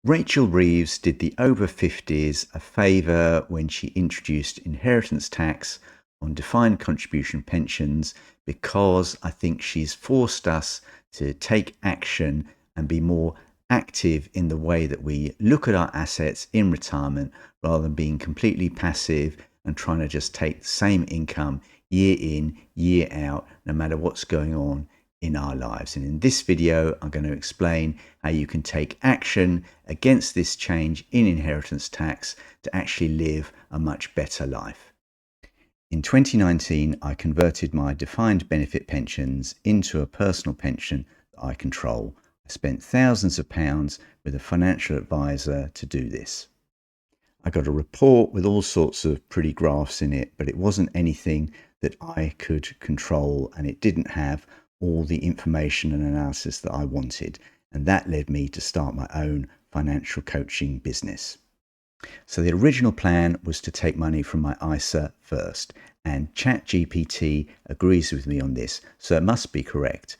Rachel Reeves did the over 50s a favour when she introduced inheritance tax on defined contribution pensions, because I think she's forced us to take action and be more active in the way that we look at our assets in retirement, rather than being completely passive and trying to just take the same income year in, year out, no matter what's going on in our lives. And in this video, I'm going to explain how you can take action against this change in inheritance tax to actually live a much better life. In 2019, I converted my defined benefit pensions into a personal pension that I control. I spent thousands of pounds with a financial advisor to do this. I got a report with all sorts of pretty graphs in it, but it wasn't anything that I could control, and it didn't have all the information and analysis that I wanted. And that led me to start my own financial coaching business. So the original plan was to take money from my ISA first, and ChatGPT agrees with me on this, so it must be correct.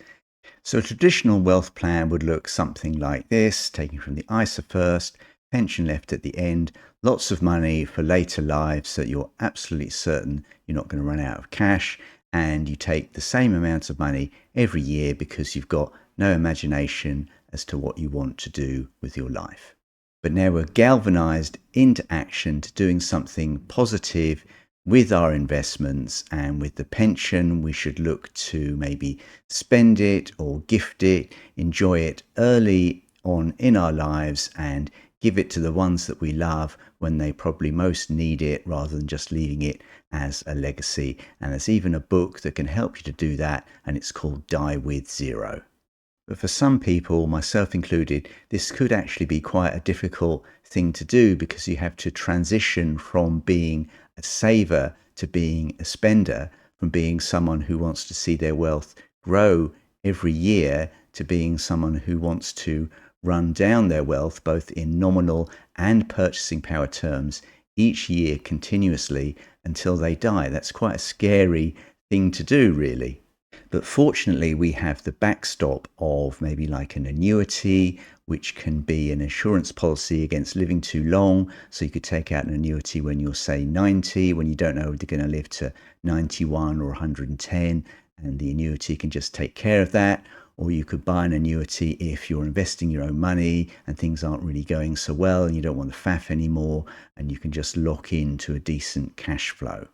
So a traditional wealth plan would look something like this: taking from the ISA first, pension left at the end, lots of money for later lives so that you're absolutely certain you're not going to run out of cash, and you take the same amount of money every year because you've got no imagination as to what you want to do with your life. But now we're galvanized into action to doing something positive with our investments, and with the pension we should look to maybe spend it or gift it, enjoy it early on in our lives, and give it to the ones that we love when they probably most need it, rather than just leaving it as a legacy. And there's even a book that can help you to do that, and it's called Die With Zero. But for some people, myself included, this could actually be quite a difficult thing to do, because you have to transition from being a saver to being a spender, from being someone who wants to see their wealth grow every year to being someone who wants to run down their wealth, both in nominal and purchasing power terms, each year continuously until they die. That's quite a scary thing to do, really. But fortunately, we have the backstop of maybe like an annuity, which can be an insurance policy against living too long. So you could take out an annuity when you're, say, 90, when you don't know if you're going to live to 91 or 110, and the annuity can just take care of that. Or you could buy an annuity if you're investing your own money and things aren't really going so well and you don't want the faff anymore, and you can just lock into a decent cash flow.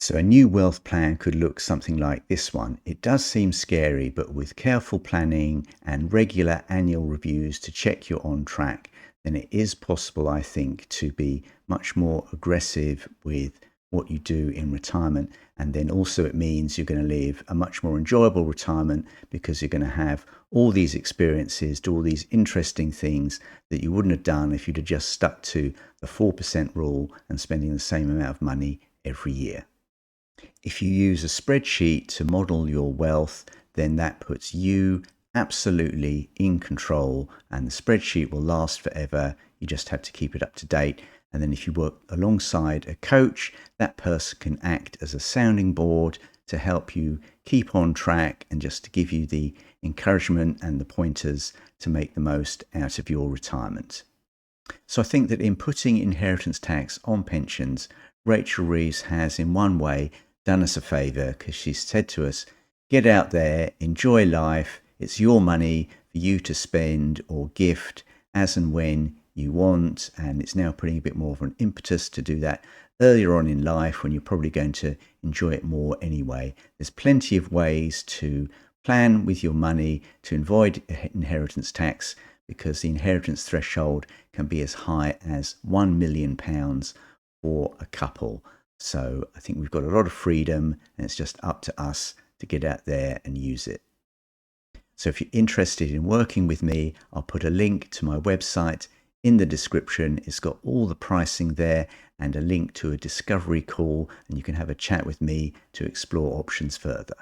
So a new wealth plan could look something like this one. It does seem scary, but with careful planning and regular annual reviews to check you're on track, then it is possible, I think, to be much more aggressive with what you do in retirement. And then also it means you're going to live a much more enjoyable retirement, because you're going to have all these experiences, do all these interesting things that you wouldn't have done if you'd have just stuck to the 4% rule and spending the same amount of money every year. If you use a spreadsheet to model your wealth, then that puts you absolutely in control, and the spreadsheet will last forever. You just have to keep it up to date. And then if you work alongside a coach, that person can act as a sounding board to help you keep on track, and just to give you the encouragement and the pointers to make the most out of your retirement. So I think that in putting inheritance tax on pensions, Rachel Reeves has in one way done us a favour, because she's said to us, get out there, enjoy life, it's your money for you to spend or gift as and when you want. And it's now putting a bit more of an impetus to do that earlier on in life, when you're probably going to enjoy it more anyway. There's plenty of ways to plan with your money to avoid inheritance tax, because the inheritance threshold can be as high as £1 million for a couple. So I think we've got a lot of freedom, and it's just up to us to get out there and use it. So if you're interested in working with me, I'll put a link to my website in the description. It's got all the pricing there, and a link to a discovery call, and you can have a chat with me to explore options further.